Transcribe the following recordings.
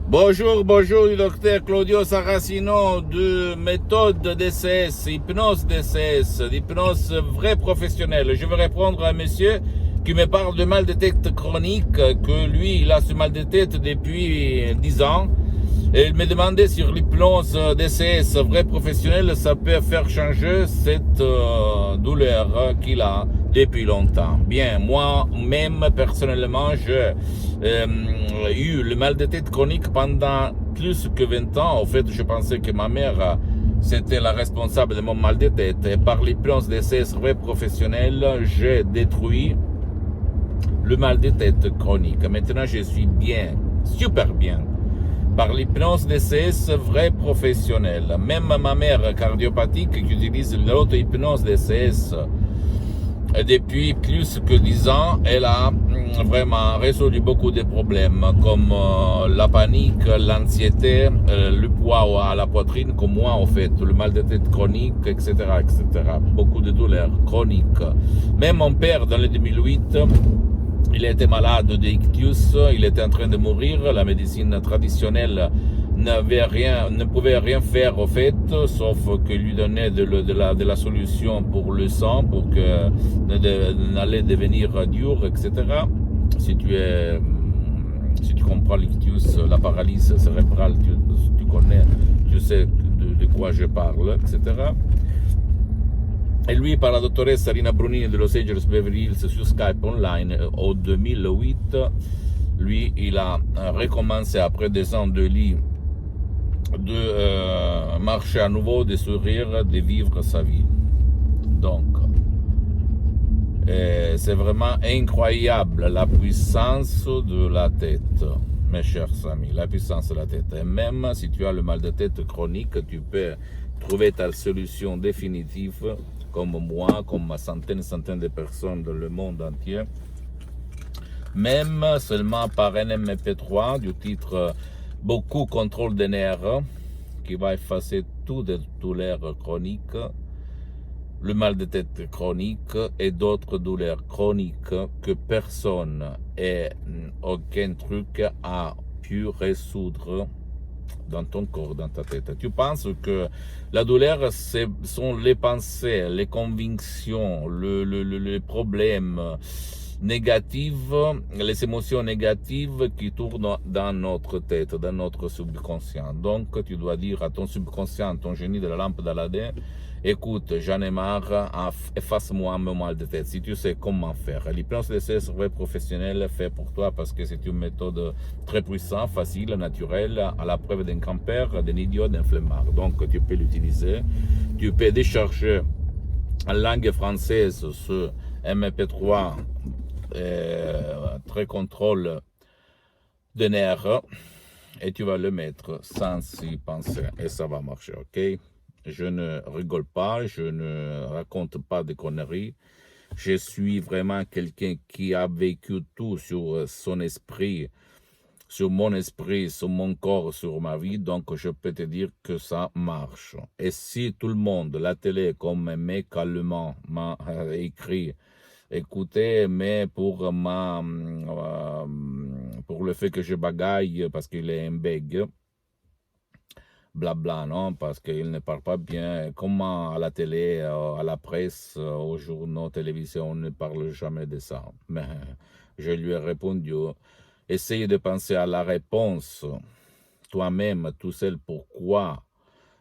Bonjour, bonjour, le docteur Claudio Saracino de méthode DCS, hypnose DCS, d'hypnose vrai professionnelle. Je vais répondre à un monsieur qui me parle de mal de tête chronique, que lui, il a ce mal de tête depuis 10 ans. Et il me demandait sur l'hypnose DCS vrai professionnelle, ça peut faire changer cette douleur qu'il a depuis longtemps. Bien, moi-même, personnellement, j'ai eu le mal de tête chronique pendant plus que 20 ans. En fait, je pensais que ma mère, c'était la responsable de mon mal de tête. Et par l'hypnose DCS vrai professionnelle, j'ai détruit le mal de tête chronique. Maintenant, je suis bien, super bien. Par l'hypnose DCS vrai professionnelle. Même ma mère cardiopathique qui utilise l'auto-hypnose DCS depuis plus que 10 ans, elle a vraiment résolu beaucoup de problèmes comme la panique, l'anxiété, le poids à la poitrine, comme moi en fait, le mal de tête chronique, etc., etc. Beaucoup de douleurs chroniques. Même mon père, dans le 2008, il était malade d'ictus, il était en train de mourir. La médecine traditionnelle ne pouvait rien faire au fait, sauf que lui donner de la solution pour le sang, pour que n'allait devenir dur, etc. Si tu comprends l'ictus, la paralysie cérébrale, tu connais, tu sais de quoi je parle, etc. Et lui, par la dottoressa Rina Brunini de Los Angeles Beverly Hills sur Skype online, au 2008, lui, il a recommencé après 2 ans de lit de marcher à nouveau, de sourire, de vivre sa vie. Donc, c'est vraiment incroyable la puissance de la tête, mes chers amis, la puissance de la tête. Et même si tu as le mal de tête chronique, tu peux trouver ta solution définitive, comme moi, comme centaines de personnes dans le monde entier. Même seulement par un MP3 du titre Beaucoup contrôle des nerfs, qui va effacer toutes les douleurs chroniques, le mal de tête chronique et d'autres douleurs chroniques que personne et aucun truc a pu résoudre dans ton corps, dans ta tête. Tu penses que la douleur, ce sont les pensées, les convictions, les problèmes négatifs, les émotions négatives qui tournent dans notre tête, dans notre subconscient. Donc, tu dois dire à ton subconscient, ton génie de la lampe d'Aladin, écoute, j'en ai marre, efface-moi mon mal de tête. Si tu sais comment faire. L'hypnose DCS vrai professionnel fait pour toi parce que c'est une méthode très puissante, facile, naturelle, à la preuve d'un grand-père, d'un idiot, d'un flemmard. Donc tu peux l'utiliser. Tu peux décharger en langue française ce MP3 très contrôle de nerfs et tu vas le mettre sans y penser et ça va marcher, ok? Je ne rigole pas, je ne raconte pas de conneries. Je suis vraiment quelqu'un qui a vécu tout sur son esprit, sur mon esprit, sur mon corps, sur ma vie. Donc, je peux te dire que ça marche. Et si tout le monde, la télé, comme un mec allemand m'a écrit, écoutez, mais pour le fait que je bagaille parce qu'il est un bègue, blabla, non, parce qu'il ne parle pas bien. Comment à la télé, à la presse, aux journaux, télévision, on ne parle jamais de ça. Mais je lui ai répondu, essaye de penser à la réponse toi-même, tout seul, pourquoi.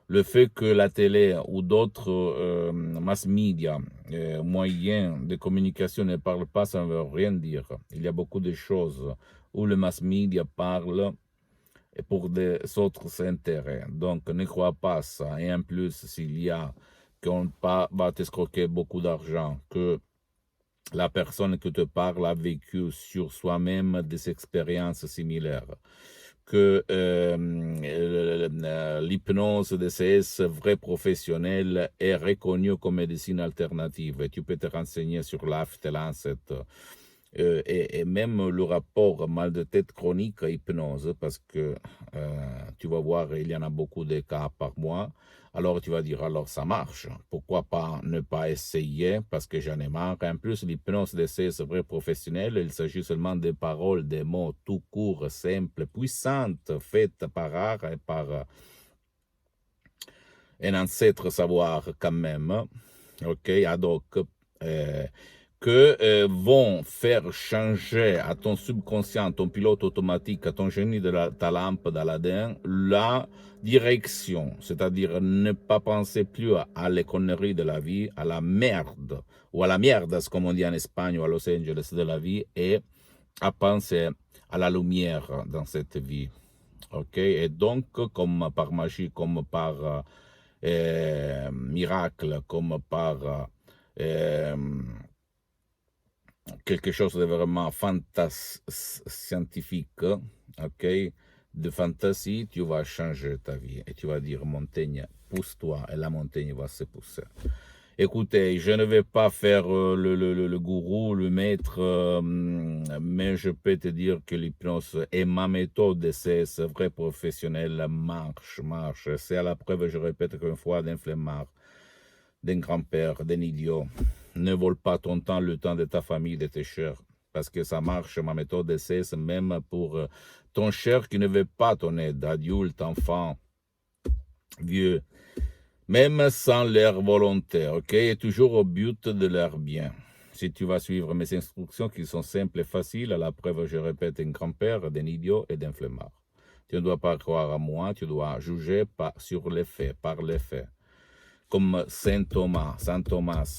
Le fait que la télé ou d'autres mass media, moyens de communication ne parlent pas, ça ne veut rien dire. Il y a beaucoup de choses où le mass media parle et pour des autres intérêts. Donc, ne crois pas ça. Et en plus, s'il y a qu'on va t'escroquer beaucoup d'argent, que la personne qui te parle a vécu sur soi-même des expériences similaires, que l'hypnose DCS vrai professionnel est reconnue comme médecine alternative. Et tu peux te renseigner sur l'AFT, Lancet, et même le rapport mal de tête chronique à hypnose, parce que tu vas voir, il y en a beaucoup de cas par mois. Alors tu vas dire, alors ça marche. Pourquoi pas ne pas essayer, parce que j'en ai marre. En plus, l'hypnose d'essai, c'est vrai professionnel. Il s'agit seulement des paroles, des mots tout courts, simples, puissantes, faites par art et par un ancêtre savoir quand même. OK, ad hoc. Que vont faire changer à ton subconscient, ton pilote automatique, à ton génie de ta lampe d'Aladin, la direction, c'est-à-dire ne pas penser plus à les conneries de la vie, à la merde, ou à la mierda, comme on dit en Espagne ou à Los Angeles de la vie, et à penser à la lumière dans cette vie. OK, et donc, comme par magie, comme par miracle, comme par quelque chose de vraiment scientifique, ok, de fantasy, tu vas changer ta vie et tu vas dire montagne, pousse-toi et la montagne va se pousser. Écoutez, je ne vais pas faire le gourou, le maître, mais je peux te dire que l'hypnose est ma méthode, c'est vrai professionnel, marche. C'est à la preuve, je répète qu'une fois, d'un flemmard, d'un grand-père, d'un idiot. Ne vole pas ton temps, le temps de ta famille, de tes chers, parce que ça marche, ma méthode d'essai, c'est même pour ton cher qui ne veut pas ton aide, adulte, enfant, vieux, même sans leur volonté, ok, et toujours au but de leur bien. Si tu vas suivre mes instructions qui sont simples et faciles, à la preuve, je répète, un grand-père, d'un idiot et d'un flemmard. Tu ne dois pas croire à moi, tu dois juger sur les faits, par les faits. Comme Saint Thomas,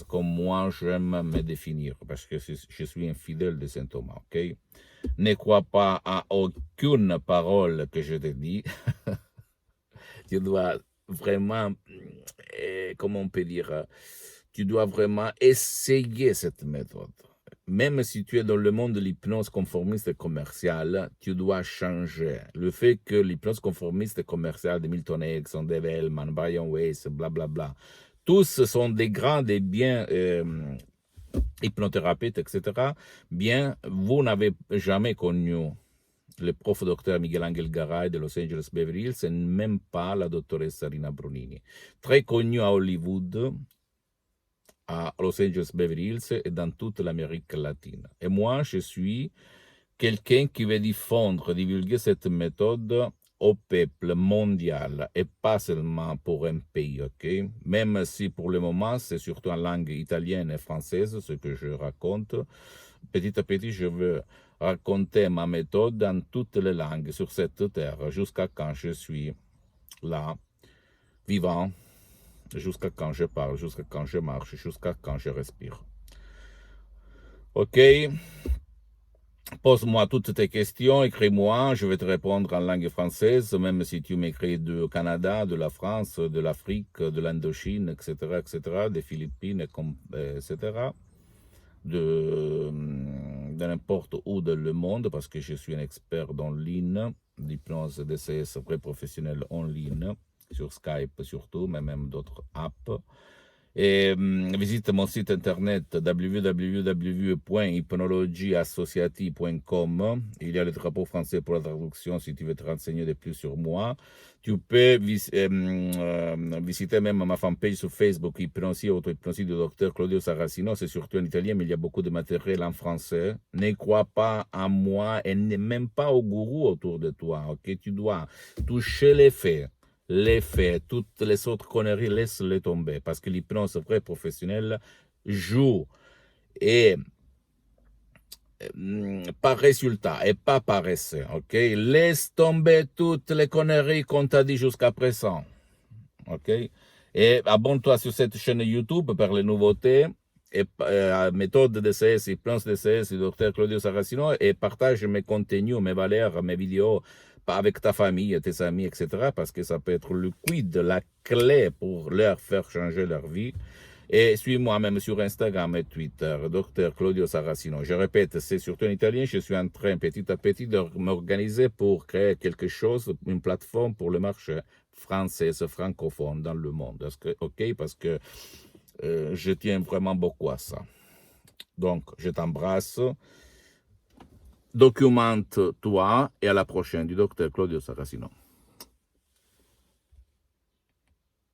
comme moi j'aime me définir, parce que je suis un fidèle de Saint Thomas, ok? Ne crois pas à aucune parole que je te dis. Tu dois vraiment, comment on peut dire, tu dois vraiment essayer cette méthode. Même si tu es dans le monde de l'hypnose conformiste et commerciale, tu dois changer. Le fait que l'hypnose conformiste et commerciale de Milton Erickson, Dave Hellman, Brian Weiss, blablabla, tous sont des grands, des biens hypnothérapeutes, etc. Bien, vous n'avez jamais connu le prof docteur Miguel Angel Garay de Los Angeles Beverly Hills et même pas la doctoresse Rina Brunini. Très connue à Hollywood, à Los Angeles Beverly Hills et dans toute l'Amérique latine. Et moi, je suis quelqu'un qui veut divulguer cette méthode au peuple mondial et pas seulement pour un pays, ok? Même si pour le moment, c'est surtout en langue italienne et française ce que je raconte. Petit à petit, je veux raconter ma méthode dans toutes les langues sur cette terre jusqu'à quand je suis là, vivant, jusqu'à quand je parle, jusqu'à quand je marche, jusqu'à quand je respire. Ok? Pose-moi toutes tes questions, écris-moi, je vais te répondre en langue française, même si tu m'écris du Canada, de la France, de l'Afrique, de l'Indochine, etc., des Philippines, etc., de n'importe où dans le monde, parce que je suis un expert dans ligne, l'hypnose DCS vrai professionnel en ligne, sur Skype surtout, mais même d'autres apps. Et visite mon site internet www.hypnologieassociative.com. Il y a le drapeau français pour la traduction si tu veux te renseigner de plus sur moi. Tu peux visiter même ma fanpage sur Facebook, Hypnosie, auto-hypnosie du docteur Claudio Saracino. C'est surtout en italien, mais il y a beaucoup de matériel en français. Ne crois pas à moi et même pas au gourou autour de toi. Ok, tu dois toucher les faits. Les faits, toutes les autres conneries, laisse-les tomber. Parce que l'hypnose vraie professionnelle joue et par résultat et pas par essai. Ok? Laisse tomber toutes les conneries qu'on t'a dit jusqu'à présent. Ok? Et abonne-toi sur cette chaîne YouTube pour les nouveautés. Et méthode DCS, hypnose DCS du docteur Claudio Saracino et partage mes contenus, mes valeurs, mes vidéos avec ta famille, tes amis, etc. Parce que ça peut être le quid, la clé pour leur faire changer leur vie. Et suis-moi même sur Instagram et Twitter, docteur Claudio Saracino. Je répète, c'est surtout en italien. Je suis en train petit à petit de m'organiser pour créer quelque chose, une plateforme pour le marché français, francophone dans le monde. Parce que je tiens vraiment beaucoup à ça. Donc, je t'embrasse. documente-toi et à la prochaine du docteur Claudio Saracino.